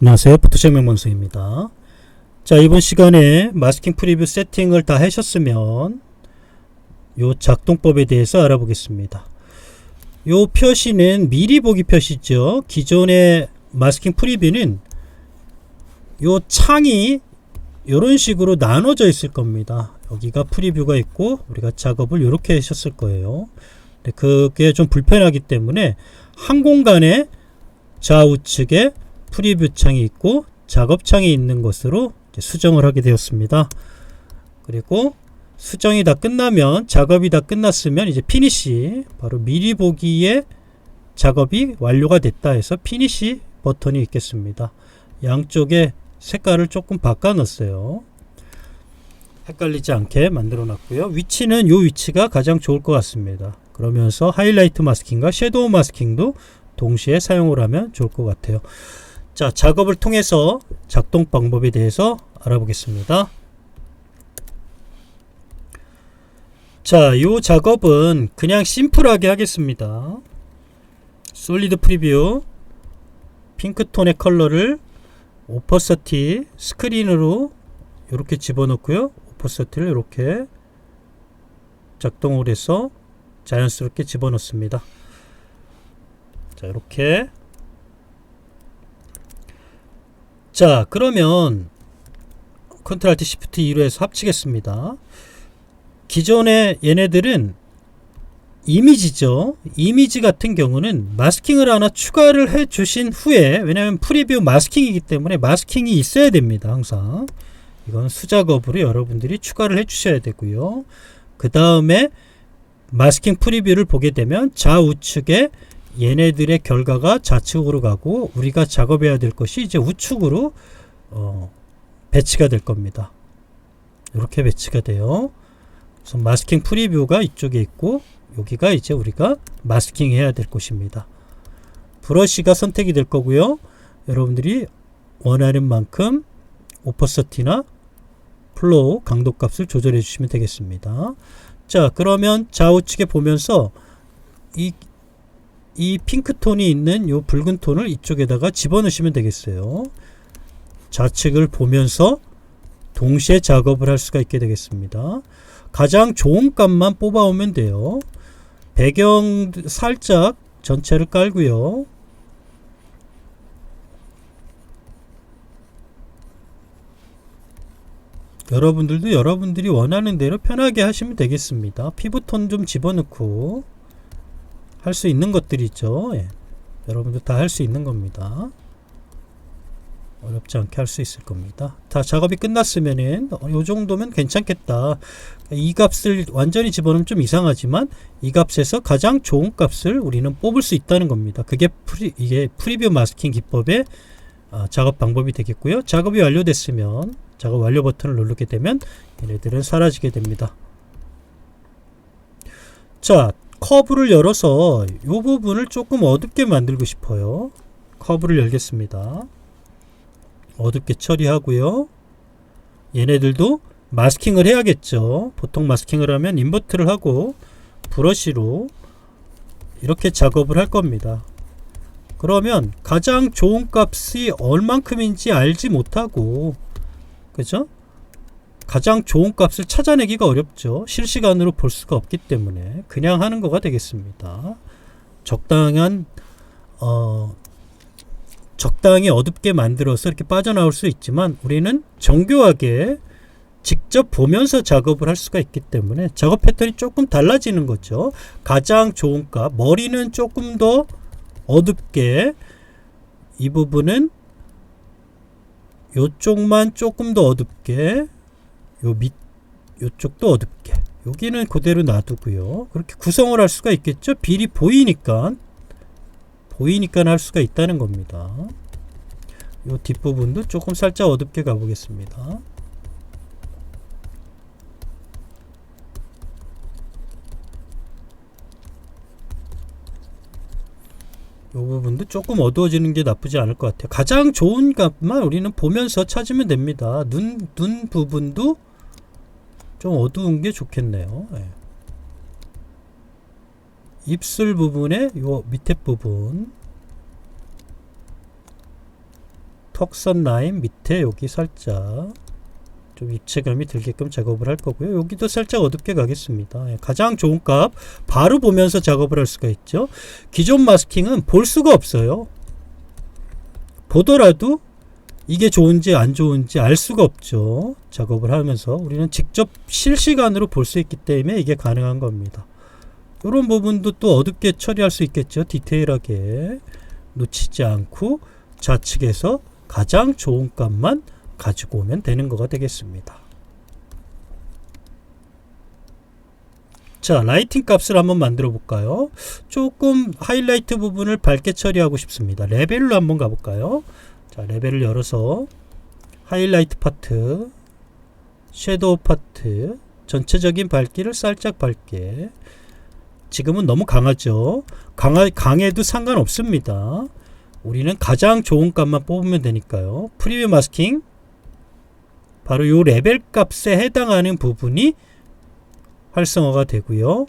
안녕하세요. 포토샵 명만수입니다. 자, 이번 시간에 마스킹 프리뷰 세팅을 다 하셨으면 요 작동법에 대해서 알아보겠습니다. 요 표시는 미리 보기 표시죠. 기존의 마스킹 프리뷰는 요 창이 요런 식으로 나눠져 있을 겁니다. 여기가 프리뷰가 있고 우리가 작업을 요렇게 하셨을 거예요. 근데 그게 좀 불편하기 때문에 한 공간에 좌우측에 프리뷰 창이 있고 작업 창이 있는 것으로 수정을 하게 되었습니다. 그리고 수정이 다 끝나면, 작업이 다 끝났으면 이제 피니시, 바로 미리 보기에 작업이 완료가 됐다 해서 피니시 버튼이 있겠습니다. 양쪽에 색깔을 조금 바꿔 놨어요. 헷갈리지 않게 만들어 놨고요. 위치는 이 위치가 가장 좋을 것 같습니다. 그러면서 하이라이트 마스킹과 섀도우 마스킹도 동시에 사용을 하면 좋을 것 같아요. 자, 작업을 통해서 작동 방법에 대해서 알아보겠습니다. 자, 이 작업은 그냥 심플하게 하겠습니다. 솔리드 프리뷰 핑크톤의 컬러를 오퍼서티 스크린으로 이렇게 집어넣고요. 오퍼서티를 이렇게 작동을 해서 자연스럽게 집어넣습니다. 자, 이렇게. 자, 그러면 컨트롤 알트 시프트 2로 해서 합치겠습니다. 기존의 얘네들은 이미지죠. 이미지 같은 경우는 마스킹을 하나 추가를 해 주신 후에, 왜냐하면 프리뷰 마스킹이기 때문에 마스킹이 있어야 됩니다. 항상 이건 수작업으로 여러분들이 추가를 해 주셔야 되고요. 그 다음에 마스킹 프리뷰를 보게 되면 좌우측에 얘네들의 결과가 좌측으로 가고 우리가 작업해야 될 것이 이제 우측으로 배치가 될 겁니다. 이렇게 배치가 돼요. 그래서 마스킹 프리뷰가 이쪽에 있고 여기가 이제 우리가 마스킹 해야 될 곳입니다. 브러쉬가 선택이 될 거고요. 여러분들이 원하는 만큼 오퍼서티나 플로우 강도 값을 조절해 주시면 되겠습니다. 자, 그러면 좌우측에 보면서 이 핑크톤이 있는 요 붉은 톤을 이쪽에다가 집어넣으시면 되겠어요. 좌측을 보면서 동시에 작업을 할 수가 있게 되겠습니다. 가장 좋은 값만 뽑아오면 돼요. 배경 살짝 전체를 깔고요. 여러분들도 여러분들이 원하는 대로 편하게 하시면 되겠습니다. 피부톤 좀 집어넣고 할 수 있는 것들이죠. 예. 여러분들 다 할 수 있는 겁니다. 어렵지 않게 할 수 있을 겁니다. 다 작업이 끝났으면은 요 정도면 괜찮겠다. 이 값을 완전히 집어넣으면 좀 이상하지만 이 값에서 가장 좋은 값을 우리는 뽑을 수 있다는 겁니다. 그게 이게 프리뷰 마스킹 기법의 작업 방법이 되겠고요. 작업이 완료됐으면 작업 완료 버튼을 누르게 되면 얘네들은 사라지게 됩니다. 자, 커브를 열어서 이 부분을 조금 어둡게 만들고 싶어요. 커브를 열겠습니다. 어둡게 처리하고요. 얘네들도 마스킹을 해야겠죠. 보통 마스킹을 하면 인버트를 하고 브러쉬로 이렇게 작업을 할 겁니다. 그러면 가장 좋은 값이 얼만큼인지 알지 못하고, 그죠? 가장 좋은 값을 찾아내기가 어렵죠. 실시간으로 볼 수가 없기 때문에 그냥 하는 거가 되겠습니다. 적당히 어둡게 만들어서 이렇게 빠져나올 수 있지만 우리는 정교하게 직접 보면서 작업을 할 수가 있기 때문에 작업 패턴이 조금 달라지는 거죠. 가장 좋은 값, 머리는 조금 더 어둡게, 이 부분은 요쪽만 조금 더 어둡게, 요쪽도 어둡게, 여기는 그대로 놔두고요. 그렇게 구성을 할 수가 있겠죠. 빌이 보이니까 할 수가 있다는 겁니다. 요 뒷부분도 조금 살짝 어둡게 가보겠습니다. 요 부분도 조금 어두워지는 게 나쁘지 않을 것 같아요. 가장 좋은 값만 우리는 보면서 찾으면 됩니다. 눈 부분도 좀 어두운 게 좋겠네요. 네. 입술 부분의 요 밑에 부분 턱선 라인 밑에 여기 살짝 좀 입체감이 들게끔 작업을 할 거고요. 여기도 살짝 어둡게 가겠습니다. 가장 좋은 값 바로 보면서 작업을 할 수가 있죠. 기존 마스킹은 볼 수가 없어요. 보더라도 이게 좋은지 안 좋은지 알 수가 없죠. 작업을 하면서 우리는 직접 실시간으로 볼 수 있기 때문에 이게 가능한 겁니다. 이런 부분도 또 어둡게 처리할 수 있겠죠. 디테일하게 놓치지 않고 좌측에서 가장 좋은 값만 가지고 오면 되는 거가 되겠습니다. 자, 라이팅 값을 한번 만들어 볼까요? 조금 하이라이트 부분을 밝게 처리하고 싶습니다. 레벨로 한번 가볼까요? 자, 레벨을 열어서 하이라이트 파트, 섀도우 파트, 전체적인 밝기를 살짝 밝게. 지금은 너무 강하죠. 강해도 상관없습니다. 우리는 가장 좋은 값만 뽑으면 되니까요. 프리뷰 마스킹, 바로 이 레벨 값에 해당하는 부분이 활성화가 되고요.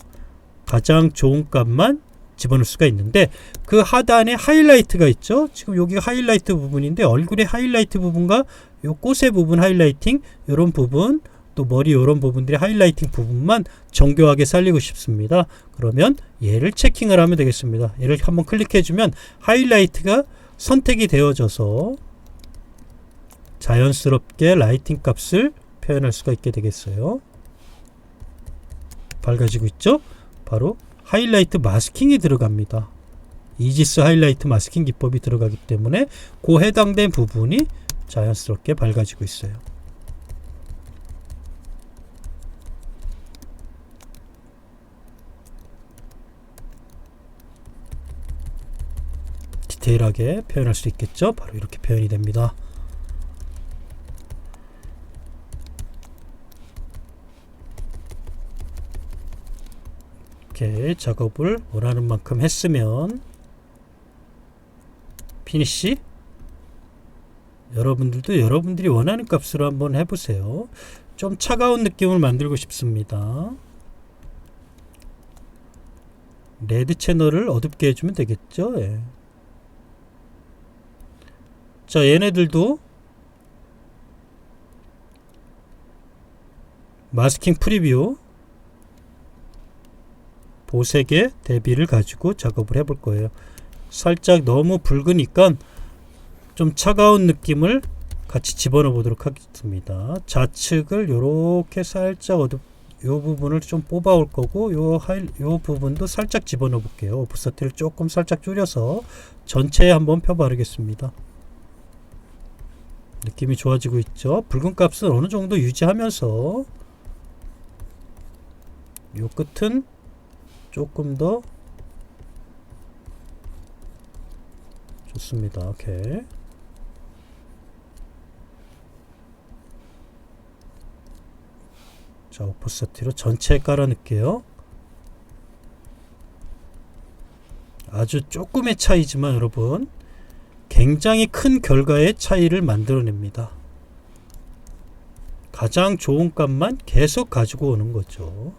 가장 좋은 값만 집어넣을 수가 있는데 그 하단에 하이라이트가 있죠. 지금 여기가 하이라이트 부분인데 얼굴의 하이라이트 부분과 요 꽃의 부분 하이라이팅, 이런 부분, 또 머리 이런 부분들의 하이라이팅 부분만 정교하게 살리고 싶습니다. 그러면 얘를 체킹을 하면 되겠습니다. 얘를 한번 클릭해주면 하이라이트가 선택이 되어져서 자연스럽게 라이팅 값을 표현할 수가 있게 되겠어요. 밝아지고 있죠? 바로 하이라이트 마스킹이 들어갑니다. 이지스 하이라이트 마스킹 기법이 들어가기 때문에 그 해당된 부분이 자연스럽게 밝아지고 있어요. 디테일하게 표현할 수 있겠죠? 바로 이렇게 표현이 됩니다. 이렇게 작업을 원하는 만큼 했으면 피니시. 여러분들도 여러분들이 원하는 값으로 한번 해보세요. 좀 차가운 느낌을 만들고 싶습니다. 레드 채널을 어둡게 해주면 되겠죠. 예. 자, 얘네들도 마스킹 프리뷰 보색의 대비를 가지고 작업을 해볼 거예요. 살짝 너무 붉으니까 좀 차가운 느낌을 같이 집어넣어 보도록 하겠습니다. 좌측을 요렇게 살짝 요 부분을 좀 뽑아 올 거고 요 부분도 살짝 집어넣어 볼게요. 오프서티를 조금 살짝 줄여서 전체에 한번 펴 바르겠습니다. 느낌이 좋아지고 있죠. 붉은 값은 어느 정도 유지하면서 요 끝은 조금 더 좋습니다. 오케이. 자, 오프서티로 전체에 깔아 넣을게요. 아주 조금의 차이지만 여러분 굉장히 큰 결과의 차이를 만들어냅니다. 가장 좋은 값만 계속 가지고 오는 거죠.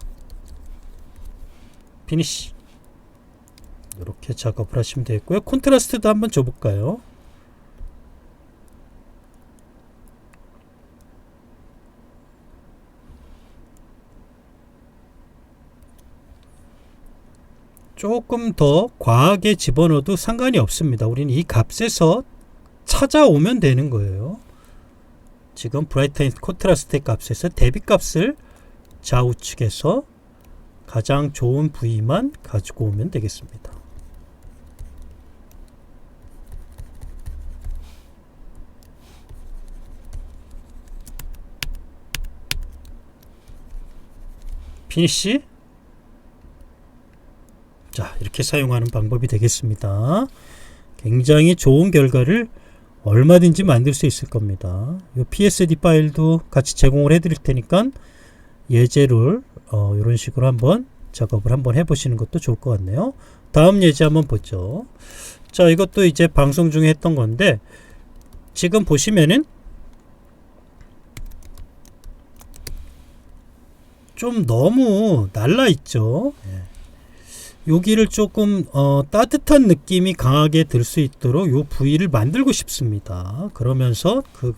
피니시. 이렇게 작업을 하시면 되겠고요. 콘트라스트도 한번 줘볼까요? 조금 더 과하게 집어넣어도 상관이 없습니다. 우리는 이 값에서 찾아오면 되는 거예요. 지금 브라이트니스 콘트라스트 값에서 대비 값을 좌우측에서 가장 좋은 부위만 가지고 오면 되겠습니다. 피니시. 자, 이렇게 사용하는 방법이 되겠습니다. 굉장히 좋은 결과를 얼마든지 만들 수 있을 겁니다. 이 PSD 파일도 같이 제공을 해드릴 테니까 예제를 이런 식으로 한번 작업을 한번 해보시는 것도 좋을 것 같네요. 다음 예제 한번 보죠. 자, 이것도 이제 방송 중에 했던 건데 지금 보시면은 좀 너무 날라 있죠. 여기를 조금 따뜻한 느낌이 강하게 들 수 있도록 요 부위를 만들고 싶습니다. 그러면서 그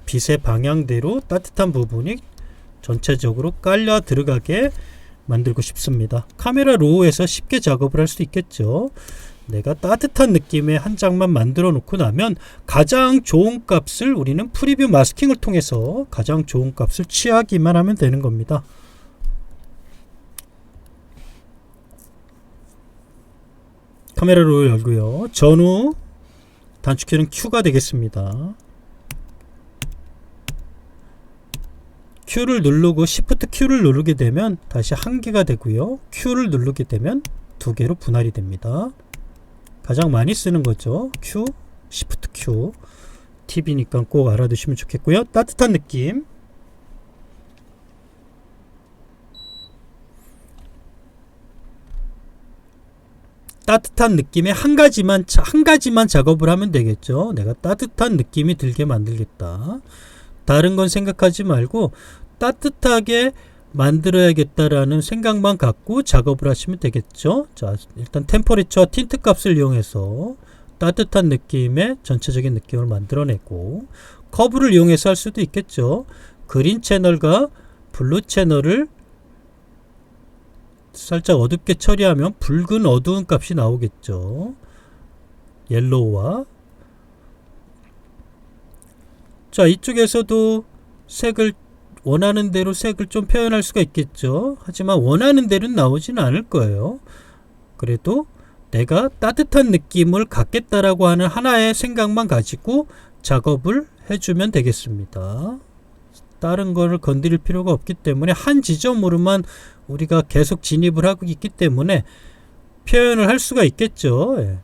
빛의 방향대로 따뜻한 부분이 전체적으로 깔려 들어가게 만들고 싶습니다. 카메라 로우에서 쉽게 작업을 할 수 있겠죠. 내가 따뜻한 느낌의 한 장만 만들어 놓고 나면 가장 좋은 값을 우리는 프리뷰 마스킹을 통해서 가장 좋은 값을 취하기만 하면 되는 겁니다. 카메라 로우 열고요. 전후 단축키는 Q가 되겠습니다. Q를 누르고 Shift Q를 누르게 되면 다시 한 개가 되고요. Q를 누르게 되면 두 개로 분할이 됩니다. 가장 많이 쓰는 거죠. Q, Shift Q. 팁이니까 꼭 알아두시면 좋겠고요. 따뜻한 느낌. 따뜻한 느낌의 한 가지만 작업을 하면 되겠죠. 내가 따뜻한 느낌이 들게 만들겠다. 다른 건 생각하지 말고 따뜻하게 만들어야겠다라는 생각만 갖고 작업을 하시면 되겠죠. 자, 일단 템퍼리처 틴트 값을 이용해서 따뜻한 느낌의 전체적인 느낌을 만들어내고, 커브를 이용해서 할 수도 있겠죠. 그린 채널과 블루 채널을 살짝 어둡게 처리하면 붉은 어두운 값이 나오겠죠. 옐로우와, 자, 이쪽에서도 색을 원하는 대로 색을 좀 표현할 수가 있겠죠. 하지만 원하는 대로는 나오지는 않을 거예요. 그래도 내가 따뜻한 느낌을 갖겠다라고 하는 하나의 생각만 가지고 작업을 해주면 되겠습니다. 다른 거를 건드릴 필요가 없기 때문에 한 지점으로만 우리가 계속 진입을 하고 있기 때문에 표현을 할 수가 있겠죠. 예.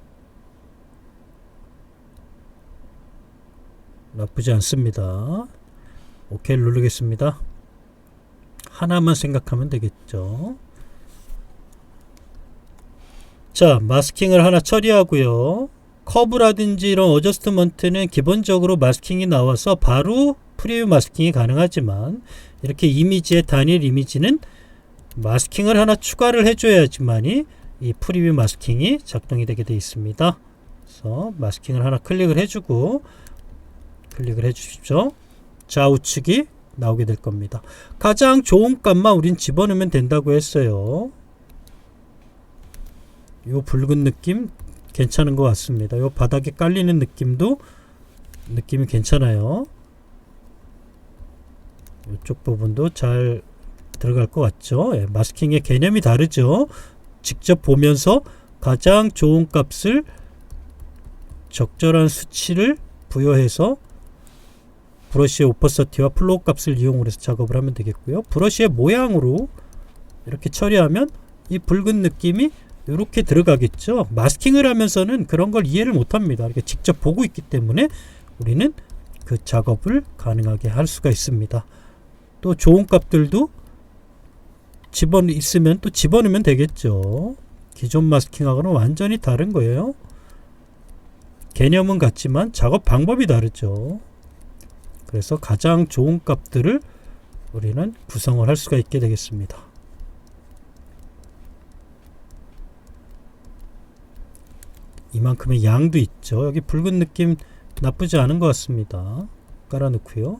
나쁘지 않습니다. 오케이 누르겠습니다. 하나만 생각하면 되겠죠. 자, 마스킹을 하나 처리하고요. 커브라든지 이런 어저스트먼트는 기본적으로 마스킹이 나와서 바로 프리뷰 마스킹이 가능하지만, 이렇게 이미지의 단일 이미지는 마스킹을 하나 추가를 해줘야지만이 이 프리뷰 마스킹이 작동이 되게 되어 있습니다. 그래서 마스킹을 하나 클릭을 해주고 클릭을 해주십시오. 좌우측이 나오게 될 겁니다. 가장 좋은 값만 우린 집어넣으면 된다고 했어요. 요 붉은 느낌 괜찮은 것 같습니다. 요 바닥에 깔리는 느낌도 느낌이 괜찮아요. 이쪽 부분도 잘 들어갈 것 같죠. 예, 마스킹의 개념이 다르죠. 직접 보면서 가장 좋은 값을 적절한 수치를 부여해서 브러쉬의 오퍼서티와 플로우 값을 이용해서 작업을 하면 되겠고요. 브러쉬의 모양으로 이렇게 처리하면 이 붉은 느낌이 이렇게 들어가겠죠. 마스킹을 하면서는 그런 걸 이해를 못합니다. 이렇게 직접 보고 있기 때문에 우리는 그 작업을 가능하게 할 수가 있습니다. 또 좋은 값들도 있으면 또 집어넣으면 되겠죠. 기존 마스킹하고는 완전히 다른 거예요. 개념은 같지만 작업 방법이 다르죠. 그래서 가장 좋은 값들을 우리는 구성을 할 수가 있게 되겠습니다. 이만큼의 양도 있죠. 여기 붉은 느낌 나쁘지 않은 것 같습니다. 깔아놓고요.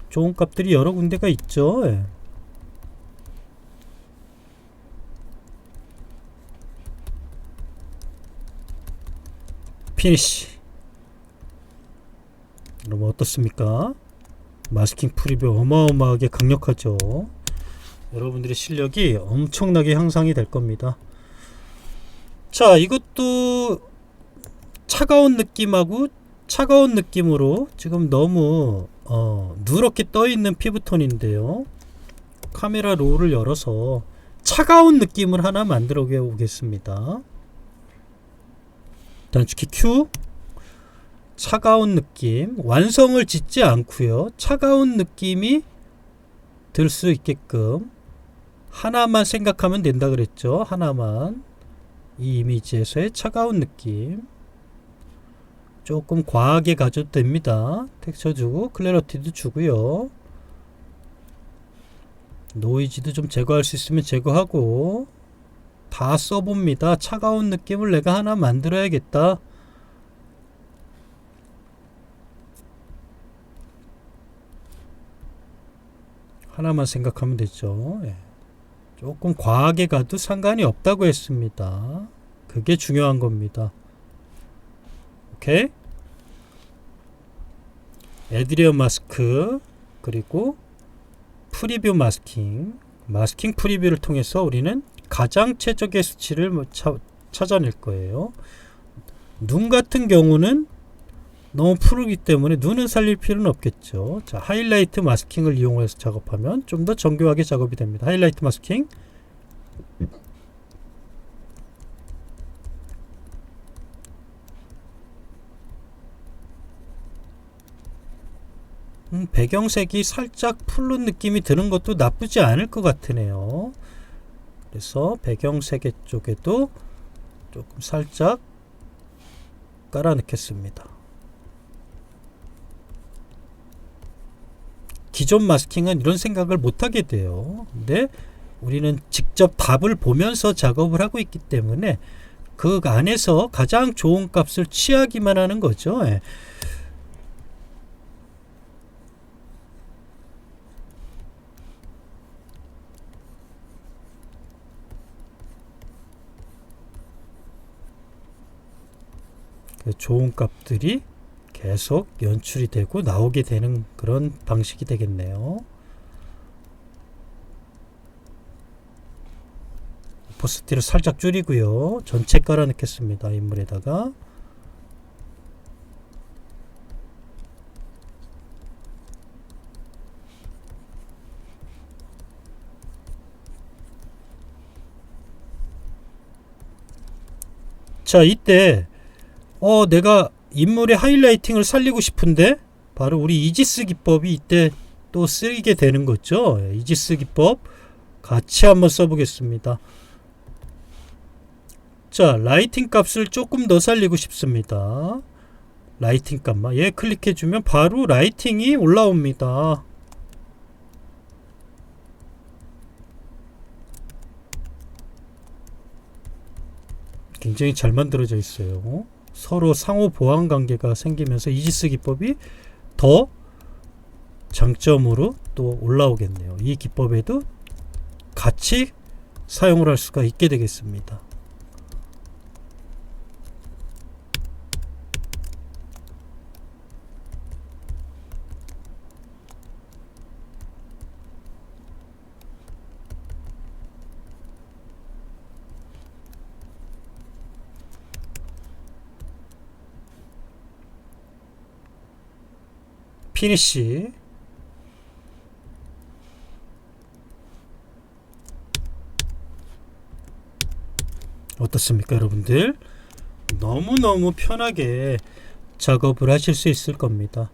좋은 값들이 여러 군데가 있죠. 예. 피니시. 여러분 어떻습니까? 마스킹 프리뷰 어마어마하게 강력하죠. 여러분들의 실력이 엄청나게 향상이 될 겁니다. 자, 이것도 차가운 느낌하고 차가운 느낌으로 지금 너무 누렇게 떠있는 피부톤인데요. 카메라 롤을 열어서 차가운 느낌을 하나 만들어 보겠습니다. 단축키 Q. 차가운 느낌, 완성을 짓지 않고요. 차가운 느낌이 들 수 있게끔 하나만 생각하면 된다 그랬죠. 하나만. 이 이미지에서의 차가운 느낌 조금 과하게 가져도 됩니다. 텍스처 주고 클래리티도 주고요. 노이즈도 좀 제거할 수 있으면 제거하고, 다 써봅니다. 차가운 느낌을 내가 하나 만들어야겠다. 하나만 생각하면 되죠. 예. 조금 과하게 가도 상관이 없다고 했습니다. 그게 중요한 겁니다. 오케이? 에드리어 마스크 그리고 프리뷰 마스킹 프리뷰를 통해서 우리는 가장 최적의 수치를 찾아낼 거예요. 눈 같은 경우는 너무 푸르기 때문에 눈은 살릴 필요는 없겠죠. 자, 하이라이트 마스킹을 이용해서 작업하면 좀 더 정교하게 작업이 됩니다. 하이라이트 마스킹 배경색이 살짝 푸른 느낌이 드는 것도 나쁘지 않을 것 같으네요. 그래서 배경색 쪽에도 조금 살짝 깔아 넣겠습니다. 기존 마스킹은 이런 생각을 못하게 돼요. 근데 우리는 직접 답을 보면서 작업을 하고 있기 때문에 그 안에서 가장 좋은 값을 취하기만 하는 거죠. 예. 좋은 값들이 계속 연출이 되고 나오게 되는 그런 방식이 되겠네요. 오퍼시티를 살짝 줄이고요. 전체 깔아 넣겠습니다. 인물에다가 자, 이때 내가 인물의 하이라이팅을 살리고 싶은데 바로 우리 이지스 기법이 이때 또 쓰이게 되는 거죠. 이지스 기법 같이 한번 써보겠습니다. 자, 라이팅 값을 조금 더 살리고 싶습니다. 라이팅 값만 얘 클릭해주면 바로 라이팅이 올라옵니다. 굉장히 잘 만들어져 있어요. 서로 상호 보완 관계가 생기면서 이지스 기법이 더 장점으로 또 올라오겠네요. 이 기법에도 같이 사용을 할 수가 있게 되겠습니다. 피니시 어떻습니까 여러분들? 너무너무 편하게 작업을 하실 수 있을 겁니다.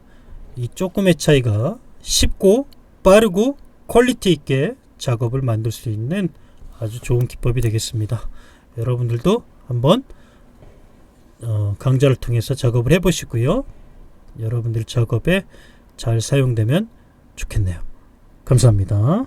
이 조금의 차이가 쉽고 빠르고 퀄리티 있게 작업을 만들 수 있는 아주 좋은 기법이 되겠습니다. 여러분들도 한번 강좌를 통해서 작업을 해보시고요. 여러분들 작업에 잘 사용되면 좋겠네요. 감사합니다.